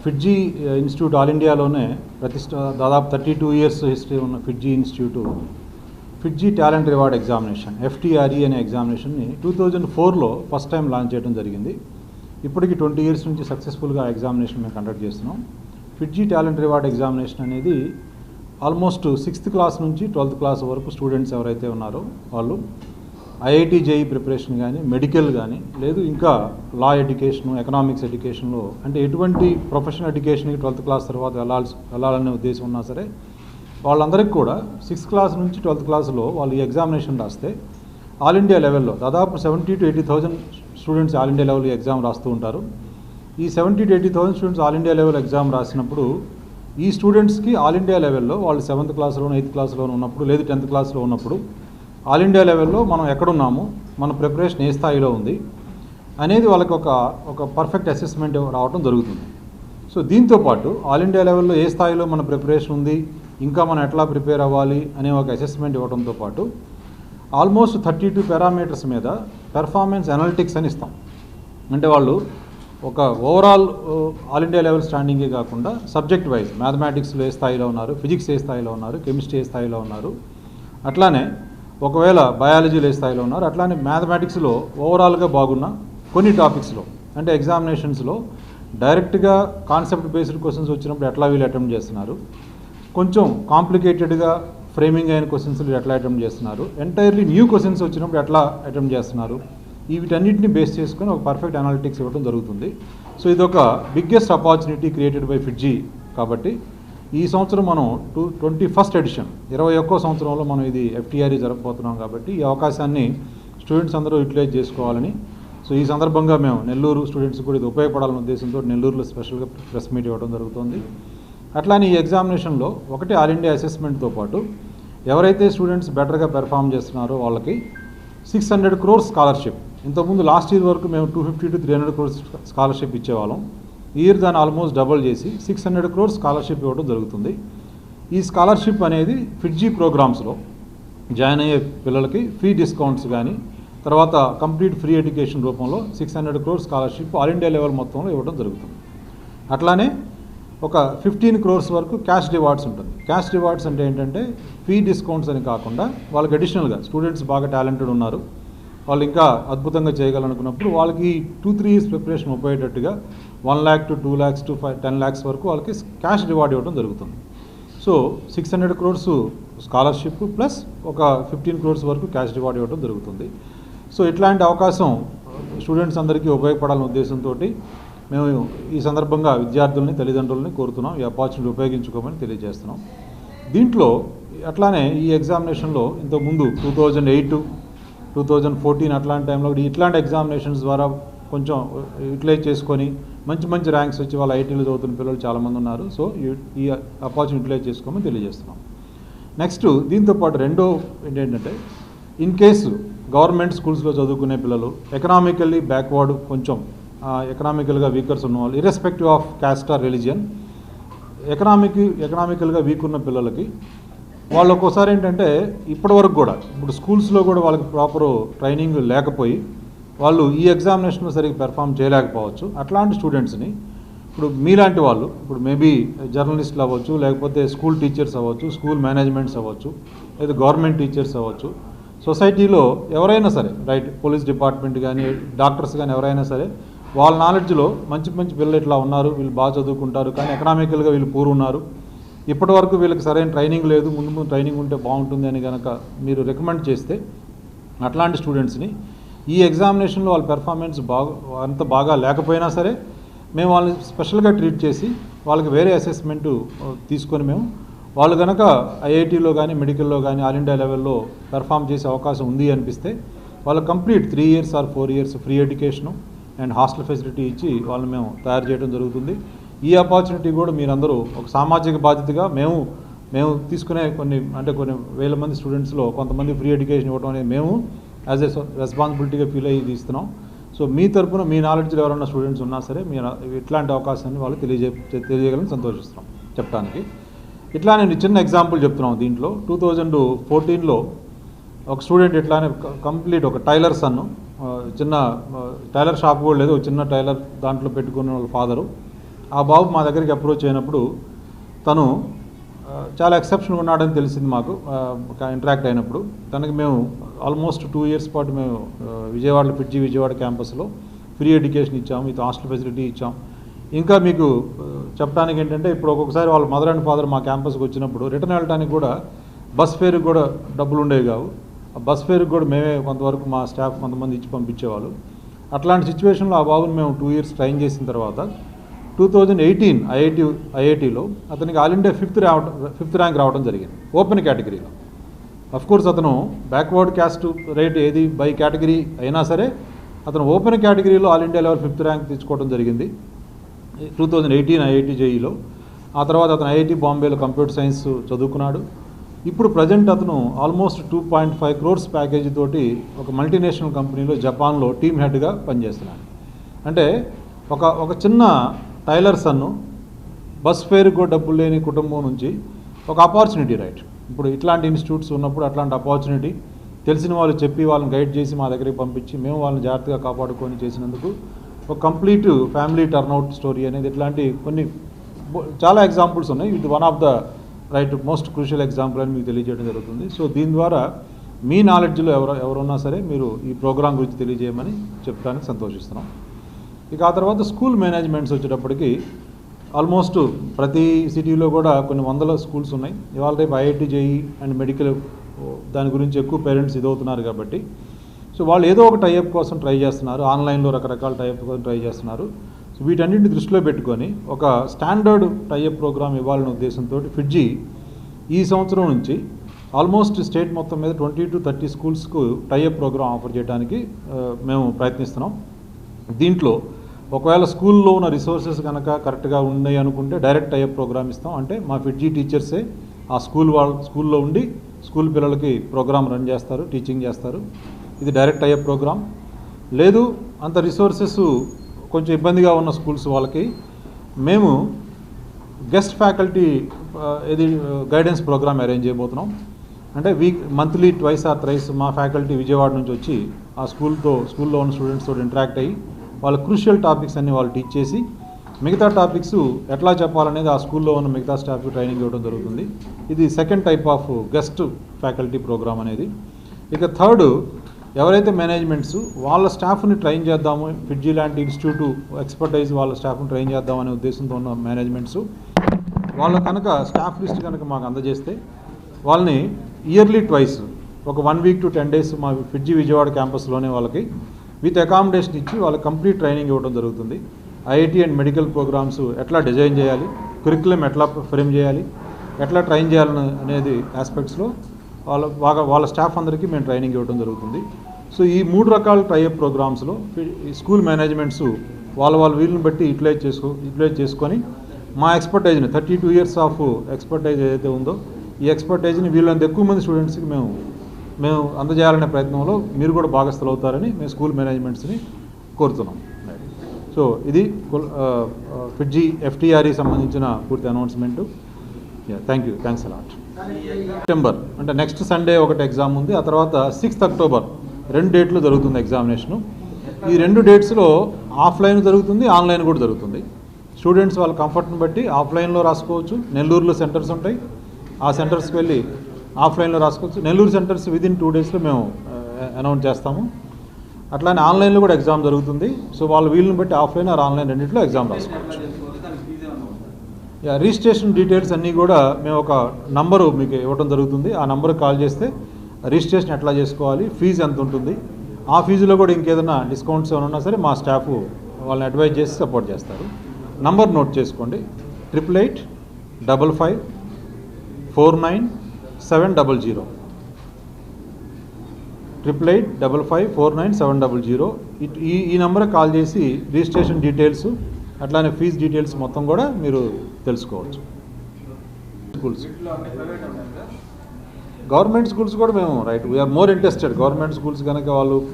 ఫిడ్జీ institute all ఇండియాలోనే దాదాపు 32 years history ఉన్న FIITJEE institute FIITJEE talent reward examination FTRE అనే ఎగ్జామినేషన్ని 2004లో ఫస్ట్ టైం లాంచ్ చేయడం జరిగింది. ఇప్పటికి 20 ఇయర్స్ నుంచి సక్సెస్ఫుల్గా ఎగ్జామినేషన్ మేము కండక్ట్ చేస్తున్నాం. ఫిడ్జీ టాలెంట్ రివార్డ్ ఎగ్జామినేషన్ అనేది ఆల్మోస్ట్ 6th క్లాస్ నుంచి 12th క్లాస్ వరకు స్టూడెంట్స్ ఎవరైతే ఉన్నారో వాళ్ళు IIT JEE ప్రిపరేషన్ కానీ, మెడికల్ కానీ, లేదు ఇంకా లా ఎడ్యుకేషను, ఎకనామిక్స్ ఎడ్యుకేషన్లో అంటే ఎటువంటి ప్రొఫెషనల్ ఎడ్యుకేషన్కి 12th క్లాస్ తర్వాత వెళ్ళాలనే ఉద్దేశం ఉన్నా సరే వాళ్ళందరికీ కూడా 6th క్లాస్ నుంచి 12th క్లాస్లో వాళ్ళు ఈ ఎగ్జామినేషన్ రాస్తే ఆల్ ఇండియా లెవెల్లో దాదాపు 70,000 to 80,000 students all India level exam రాస్తూ ఉంటారు. ఈ 70,000 to 80,000 students all India level exam రాసినప్పుడు ఈ స్టూడెంట్స్కి ఆల్ ఇండియా లెవెల్లో వాళ్ళు 7th క్లాస్లోనూ 8th క్లాస్లోనూ ఉన్నప్పుడు, లేదు 10th క్లాస్లో ఉన్నప్పుడు ఆల్ ఇండియా లెవెల్లో మనం ఎక్కడున్నాము, మన ప్రిపరేషన్ ఏ స్థాయిలో ఉంది అనేది వాళ్ళకి ఒక పర్ఫెక్ట్ అసెస్మెంట్ రావడం జరుగుతుంది. సో దీంతోపాటు ఆల్ ఇండియా లెవెల్లో ఏ స్థాయిలో మన ప్రిపరేషన్ ఉంది, ఇంకా మనం ఎట్లా ప్రిపేర్ అవ్వాలి అనే ఒక అసెస్మెంట్ ఇవ్వడంతో పాటు ఆల్మోస్ట్ 32 పారామీటర్స్ మీద పెర్ఫార్మెన్స్ అనలిటిక్స్ అని ఇస్తాం. అంటే వాళ్ళు ఒక ఓవరాల్ ఆల్ ఇండియా లెవెల్ స్టాండింగే కాకుండా సబ్జెక్ట్ వైజ్ మ్యాథమెటిక్స్లో ఏ స్థాయిలో ఉన్నారు, ఫిజిక్స్ ఏ స్థాయిలో ఉన్నారు, కెమిస్ట్రీ ఏ స్థాయిలో ఉన్నారు, అట్లానే ఒకవేళ బయాలజీలో ఏ స్థాయిలో ఉన్నారు, అట్లానే మ్యాథమెటిక్స్లో ఓవరాల్గా బాగున్న కొన్ని టాపిక్స్లో అంటే ఎగ్జామినేషన్స్లో డైరెక్ట్గా కాన్సెప్ట్ బేస్డ్ క్వశ్చన్స్ వచ్చినప్పుడు ఎట్లా వీళ్ళు అటెంప్ట్ చేస్తున్నారు, కొంచెం కాంప్లికేటెడ్గా ఫ్రేమింగ్ అయిన క్వశ్చన్స్ ఎట్లా అటెంప్ట్ చేస్తున్నారు, ఎంటైర్లీ న్యూ క్వశ్చన్స్ వచ్చినప్పుడు ఎట్లా అటెంప్ట్ చేస్తున్నారు, వీటన్నిటిని బేస్ చేసుకొని ఒక పర్ఫెక్ట్ అనాలిటిక్స్ ఇవ్వడం జరుగుతుంది. సో ఇదొక బిగ్గెస్ట్ ఆపర్చునిటీ క్రియేటెడ్ బై ఫిడ్జీ. కాబట్టి ఈ సంవత్సరం మనం 21st ఎడిషన్ 21వ సంవత్సరంలో మనం ఇది FTRE జరగబోతున్నాం. కాబట్టి ఈ అవకాశాన్ని స్టూడెంట్స్ అందరూ యూటిలైజ్ చేసుకోవాలని, సో ఈ సందర్భంగా మేము నెల్లూరు స్టూడెంట్స్ కూడా ఇది ఉపయోగపడాలనే ఉద్దేశంతో నెల్లూరులో స్పెషల్గా ప్రెస్ మీట్ ఇవ్వడం జరుగుతుంది. అట్లానే ఈ ఎగ్జామినేషన్లో ఒకటి ఆల్ ఇండియా అసెస్మెంట్తో పాటు ఎవరైతే స్టూడెంట్స్ బెటర్గా పెర్ఫామ్ చేస్తున్నారో వాళ్ళకి 600 crores స్కాలర్షిప్. ఇంతకుముందు లాస్ట్ ఇయర్ వరకు మేము 250 to 300 crores స్కాలర్షిప్ ఇచ్చేవాళ్ళం. ఈ ఇయర్ దాన్ని ఆల్మోస్ట్ డబుల్ చేసి 600 crores స్కాలర్షిప్ ఇవ్వడం జరుగుతుంది. ఈ స్కాలర్షిప్ అనేది ఫిడ్జీ ప్రోగ్రామ్స్లో జాయిన్ అయ్యే పిల్లలకి ఫ్రీ డిస్కౌంట్స్ కానీ, తర్వాత కంప్లీట్ ఫ్రీ ఎడ్యుకేషన్ రూపంలో 600 crores scholarship all India level మొత్తంలో ఇవ్వడం జరుగుతుంది. అట్లానే ఒక 15 crores వరకు క్యాష్ రివార్డ్స్ ఉంటుంది. క్యాష్ రివార్డ్స్ అంటే ఏంటంటే ఫీ డిస్కౌంట్స్ అని కాకుండా వాళ్ళకి అడిషనల్గా స్టూడెంట్స్ బాగా టాలెంటెడ్ ఉన్నారు, వాళ్ళు ఇంకా అద్భుతంగా చేయగలనుకున్నప్పుడు వాళ్ళకి 2-3 years preparation ఉపయోగేటట్టుగా 1 lakh to 2 lakhs to 10 lakhs వరకు వాళ్ళకి క్యాష్ రివార్డ్ ఇవ్వడం జరుగుతుంది. సో 600 crores స్కాలర్షిప్ ప్లస్ ఒక 15 crores వరకు క్యాష్ రివార్డ్ ఇవ్వడం జరుగుతుంది. సో ఇట్లాంటి అవకాశం స్టూడెంట్స్ అందరికీ ఉపయోగపడాలనే ఉద్దేశంతో మేము ఈ సందర్భంగా విద్యార్థుల్ని, తల్లిదండ్రులని కోరుతున్నాం ఈ ఆపర్చునిటీ ఉపయోగించుకోమని తెలియజేస్తున్నాం. దీంట్లో అట్లానే ఈ ఎగ్జామినేషన్లో ఇంతకుముందు 2008, 2014 అట్లాంటి టైంలో ఇట్లాంటి ఎగ్జామినేషన్స్ ద్వారా కొంచెం యూటిలైజ్ చేసుకొని మంచి ర్యాంక్స్ వచ్చి వాళ్ళ ఐటీలో చదువుతున్న పిల్లలు చాలామంది ఉన్నారు. సో ఈ ఆపర్చునిటీ యూటిలైజ్ చేసుకోమని తెలియజేస్తున్నాం. నెక్స్ట్ దీంతోపాటు రెండో ఏంటంటే ఇన్ కేసు గవర్నమెంట్ స్కూల్స్లో చదువుకునే పిల్లలు ఎకనామికల్లీ బ్యాక్వర్డ్, కొంచెం ఎకనామికల్గా వీకర్స్ ఉన్నవాళ్ళు, irrespective of caste or religion, ఎకనామికల్గా వీక్ ఉన్న పిల్లలకి వాళ్ళు ఒక్కోసారి ఏంటంటే ఇప్పటివరకు కూడా ఇప్పుడు స్కూల్స్లో కూడా వాళ్ళకి ప్రాపర్ ట్రైనింగ్ లేకపోయి వాళ్ళు ఈ ఎగ్జామినేషన్లో సరిగ్గా పెర్ఫామ్ చేయలేకపోవచ్చు. అట్లాంటి స్టూడెంట్స్ని ఇప్పుడు మీలాంటి వాళ్ళు, ఇప్పుడు మేబీ జర్నలిస్టులు అవ్వచ్చు, లేకపోతే స్కూల్ టీచర్స్ అవ్వచ్చు, స్కూల్ మేనేజ్మెంట్స్ అవ్వచ్చు, లేదా గవర్నమెంట్ టీచర్స్ అవ్వచ్చు, సొసైటీలో ఎవరైనా సరే, రైట్, పోలీస్ డిపార్ట్మెంట్ కానీ, డాక్టర్స్ కానీ ఎవరైనా సరే వాళ్ళ నాలెడ్జ్లో మంచి పిల్లలు ఇట్లా ఉన్నారు, వీళ్ళు బాగా చదువుకుంటారు, కానీ ఎకనామికల్గా వీళ్ళు పూర్ ఉన్నారు, ఇప్పటి వరకు వీళ్ళకి సరైన ట్రైనింగ్ లేదు, ముందు ట్రైనింగ్ ఉంటే బాగుంటుంది అని కనుక మీరు రికమెండ్ చేస్తే అట్లాంటి స్టూడెంట్స్ని ఈ ఎగ్జామినేషన్లో వాళ్ళ పెర్ఫార్మెన్స్ అంత బాగా లేకపోయినా సరే మేము వాళ్ళని స్పెషల్గా ట్రీట్ చేసి వాళ్ళకి వేరే అసెస్మెంటు తీసుకొని మేము వాళ్ళు కనుక IITలో కానీ, మెడికల్లో కానీ ఆల్ ఇండియా లెవెల్లో పెర్ఫామ్ చేసే అవకాశం ఉంది అనిపిస్తే వాళ్ళకి complete 3 years or 4 years free education and hostel facility ఇచ్చి వాళ్ళని మేము తయారు చేయడం జరుగుతుంది. ఈ ఆపర్చునిటీ కూడా మీరందరూ ఒక సామాజిక బాధ్యతగా మేము తీసుకునే కొన్ని వేల మంది స్టూడెంట్స్లో కొంతమంది ఫ్రీ ఎడ్యుకేషన్ ఇవ్వడం అనేది మేము యాజ్ ఎ రెస్పాన్సిబిలిటీగా ఫీల్ అయ్యి ఇస్తున్నాం. సో మీ తరపున మీ నాలెడ్జ్లో ఎవరైనా స్టూడెంట్స్ ఉన్నా సరే మీరు ఇట్లాంటి అవకాశాన్ని వాళ్ళు తెలియజేయగలని సంతోషిస్తున్నాం చెప్పడానికి. ఇట్లా నేను చిన్న ఎగ్జాంపుల్ చెప్తున్నాం. దీంట్లో 2014లో ఒక స్టూడెంట్ ఇట్లానే కంప్లీట్ ఒక టైలర్ సన్ను, చిన్న టైలర్ షాప్ కూడా లేదు, చిన్న టైలర్ దాంట్లో పెట్టుకున్న వాళ్ళ ఫాదరు ఆ బాబు మా దగ్గరికి అప్రోచ్ అయినప్పుడు తను చాలా ఎక్సెప్షన్గా ఉన్నాడని తెలిసింది మాకు ఇంటరాక్ట్ అయినప్పుడు. తనకి మేము ఆల్మోస్ట్ 2 years పాటు మేము విజయవాడలో ఫిడ్జీ విజయవాడ క్యాంపస్లో ఫ్రీ ఎడ్యుకేషన్ ఇచ్చాము, విత్ హాస్టల్ ఫెసిలిటీ ఇచ్చాం. ఇంకా మీకు చెప్పడానికి ఏంటంటే, ఇప్పుడు ఒక్కొక్కసారి వాళ్ళ మదర్ అండ్ ఫాదర్ మా క్యాంపస్కి వచ్చినప్పుడు రిటర్న్ వెళ్ళడానికి కూడా బస్ ఫేర్కి కూడా డబ్బులు ఉండేవి కావు. ఆ బస్ ఫేర్కి కూడా మేమే కొంతవరకు మా స్టాఫ్ కొంతమంది ఇచ్చి పంపించేవాళ్ళు. అట్లాంటి సిచ్యువేషన్లో ఆ బాబుని మేము 2 years ట్రైన్ చేసిన తర్వాత 2018 ఐఐటీలో అతనికి ఆల్ ఇండియా 5th ర్యాంక్ రావడం జరిగింది ఓపెన్ కేటగిరీలో. అఫ్కోర్స్ అతను బ్యాక్వర్డ్ క్యాస్ట్ రేట్ ఏది బై కేటగిరీ అయినా సరే అతను ఓపెన్ కేటగిరీలో all India level 5th rank తెచ్చుకోవడం జరిగింది 2018 ఐఐటీ జేఈలో. ఆ తర్వాత అతను ఐఐటీ బాంబేలో కంప్యూటర్ సైన్స్ చదువుకున్నాడు. ఇప్పుడు ప్రజెంట్ అతను ఆల్మోస్ట్ 2.5 crores ప్యాకేజీ తోటి ఒక మల్టీనేషనల్ కంపెనీలో జపాన్లో టీమ్ హెడ్గా పనిచేస్తున్నాడు. అంటే ఒక చిన్న టైలర్ సన్ను బస్ ఫేర్కి కూడా డబ్బులు లేని కుటుంబం నుంచి ఒక ఆపర్చునిటీ, రైట్? ఇప్పుడు ఇట్లాంటి ఇన్స్టిట్యూట్స్ ఉన్నప్పుడు అట్లాంటి ఆపర్చునిటీ తెలిసిన వాళ్ళు చెప్పి వాళ్ళని గైడ్ చేసి మా దగ్గరికి పంపించి మేము వాళ్ళని జాగ్రత్తగా కాపాడుకొని చేసినందుకు ఒక కంప్లీట్ ఫ్యామిలీ టర్న్అవుట్ స్టోరీ అనేది ఇట్లాంటి కొన్ని చాలా ఎగ్జాంపుల్స్ ఉన్నాయి. ఇది one of the right most crucial example అని మీకు తెలియజేయడం జరుగుతుంది. సో దీని ద్వారా మీ నాలెడ్జ్లో ఎవరున్నా సరే మీరు ఈ ప్రోగ్రాం గురించి తెలియజేయమని చెప్పడానికి సంతోషిస్తున్నాం. ఇక ఆ తర్వాత స్కూల్ మేనేజ్మెంట్స్ వచ్చేటప్పటికి ఆల్మోస్ట్ ప్రతి సిటీలో కూడా కొన్ని వందల స్కూల్స్ ఉన్నాయి. ఇవాళ రేపు ఐఐటీ జేఈ అండ్ మెడికల్ దాని గురించి ఎక్కువ పేరెంట్స్ ఇదవుతున్నారు కాబట్టి సో వాళ్ళు ఏదో ఒక టైఅప్ కోసం ట్రై చేస్తున్నారు, ఆన్లైన్లో రకరకాల టైఅప్ కోసం ట్రై చేస్తున్నారు. సో వీటన్నింటిని దృష్టిలో పెట్టుకొని ఒక స్టాండర్డ్ టైఅప్ ప్రోగ్రామ్ ఇవ్వాలనే ఉద్దేశంతో ఫిడ్జీ ఈ సంవత్సరం నుంచి ఆల్మోస్ట్ స్టేట్ మొత్తం మీద 20 to 30 స్కూల్స్కు టైఅప్ ప్రోగ్రామ్ ఆఫర్ చేయడానికి మేము ప్రయత్నిస్తున్నాం. దీంట్లో ఒకవేళ స్కూల్లో ఉన్న రిసోర్సెస్ కనుక కరెక్ట్గా ఉన్నాయి అనుకుంటే డైరెక్ట్ టైఅప్ ప్రోగ్రామ్ ఇస్తాం. అంటే మా ఫిడ్జీ టీచర్సే ఆ స్కూల్లో ఉండి స్కూల్ పిల్లలకి ప్రోగ్రామ్ రన్ చేస్తారు, టీచింగ్ చేస్తారు. ఇది డైరెక్ట్ టైఅప్ ప్రోగ్రామ్. లేదు అంత రిసోర్సెస్ కొంచెం ఇబ్బందిగా ఉన్న స్కూల్స్ వాళ్ళకి మేము గెస్ట్ ఫ్యాకల్టీ ఇది గైడెన్స్ ప్రోగ్రామ్ అరేంజ్ చేయబోతున్నాం. అంటే మంత్లీ 2 or 3 మా ఫ్యాకల్టీ విజయవాడ నుంచి వచ్చి ఆ స్కూల్లో ఉన్న స్టూడెంట్స్ తోటి ఇంటరాక్ట్ అయ్యి వాళ్ళ క్రూషియల్ టాపిక్స్ అన్ని వాళ్ళు టీచ్ చేసి మిగతా టాపిక్స్ ఎట్లా చెప్పాలనేది ఆ స్కూల్లో ఉన్న మిగతా స్టాఫ్కి ట్రైనింగ్ ఇవ్వడం జరుగుతుంది. ఇది second type of guest faculty programme అనేది. ఇక థర్డ్, ఎవరైతే మేనేజ్మెంట్స్ వాళ్ళ స్టాఫ్ని ట్రైన్ చేద్దాము, ఫిడ్జీ లాంటి ఇన్స్టిట్యూట్ ఎక్స్పర్టైజ్ వాళ్ళ స్టాఫ్ని ట్రైన్ చేద్దామనే ఉద్దేశంతో ఉన్న మేనేజ్మెంట్స్ వాళ్ళ కనుక స్టాఫ్ లిస్ట్ కనుక మాకు అందజేస్తే వాళ్ళని ఇయర్లీ ట్వైస్ ఒక 1 week to 10 days మా ఫిడ్జీ విజయవాడ క్యాంపస్లోనే వాళ్ళకి విత్ అకామిడేషన్ ఇచ్చి వాళ్ళకి కంప్లీట్ ట్రైనింగ్ ఇవ్వడం జరుగుతుంది. ఐఐటీ అండ్ మెడికల్ ప్రోగ్రామ్స్ ఎట్లా డిజైన్ చేయాలి, కరిక్యులం ఎట్లా ఫ్రేమ్ చేయాలి, ఎట్లా ట్రైన్ చేయాలని అనేది ఆస్పెక్ట్స్లో వాళ్ళ స్టాఫ్ అందరికీ మేము ట్రైనింగ్ ఇవ్వడం జరుగుతుంది. సో ఈ 3 రకాల టైఅప్ ప్రోగ్రామ్స్లో స్కూల్ మేనేజ్మెంట్స్ వాళ్ళ వీళ్ళని బట్టి యూటిలైజ్ చేసుకొని మా ఎక్స్పర్టైజ్ని 32 years ఆఫ్ ఎక్స్పర్టైజ్ ఏదైతే ఉందో ఈ ఎక్స్పర్టైజ్ని వీళ్ళంత ఎక్కువ మంది స్టూడెంట్స్కి మేము అందజేయాలనే ప్రయత్నంలో మీరు కూడా భాగస్థులు అవుతారని మేము స్కూల్ మేనేజ్మెంట్స్ని కోరుతున్నాం. సో ఇది ఫిడ్జీ FTRE సంబంధించిన పూర్తి అనౌన్స్మెంటు. Thanks a lot. సెప్టెంబర్ అంటే నెక్స్ట్ సండే ఒకటి ఎగ్జామ్ ఉంది. ఆ తర్వాత 6th October 2 డేట్లు జరుగుతుంది ఎగ్జామినేషను. ఈ 2 డేట్స్లో ఆఫ్లైన్ జరుగుతుంది, ఆన్లైన్ కూడా జరుగుతుంది. స్టూడెంట్స్ వాళ్ళ కంఫర్ట్ని బట్టి ఆఫ్లైన్లో రాసుకోవచ్చు. నెల్లూరులో సెంటర్స్ ఉంటాయి, ఆ సెంటర్స్కి వెళ్ళి ఆఫ్లైన్లో రాసుకోవచ్చు. నెల్లూరు సెంటర్స్ విదిన్ 2 daysలో మేము అనౌన్స్ చేస్తాము. అట్లానే ఆన్లైన్లో కూడా ఎగ్జామ్ జరుగుతుంది. సో వాళ్ళ వీళ్ళని బట్టి ఆఫ్లైన్ ఆర్ ఆన్లైన్ రెండింటిలో ఎగ్జామ్ రాసుకోవచ్చు. రిజిస్ట్రేషన్ డీటెయిల్స్ అన్నీ కూడా మేము ఒక నంబరు మీకు ఇవ్వడం జరుగుతుంది. ఆ నంబర్కి కాల్ చేస్తే రిజిస్ట్రేషన్ ఎట్లా చేసుకోవాలి, ఫీజు ఎంత ఉంటుంది, ఆ ఫీజులో కూడా ఇంకేదైనా డిస్కౌంట్స్ ఏమైనా ఉన్నా సరే మా స్టాఫ్ వాళ్ళని అడ్వైజ్ చేసి సపోర్ట్ చేస్తారు. నంబర్ నోట్ చేసుకోండి, 8885549700 8855549700. ఈ నెంబర్కి కాల్ చేసి రిజిస్ట్రేషన్ డీటెయిల్స్ అట్లానే ఫీజు డీటెయిల్స్ మొత్తం కూడా మీరు తెలుసుకోవచ్చు. స్కూల్స్ గవర్నమెంట్ స్కూల్స్ కూడా మేము right we're more interested. Government schools కనుక వాళ్ళు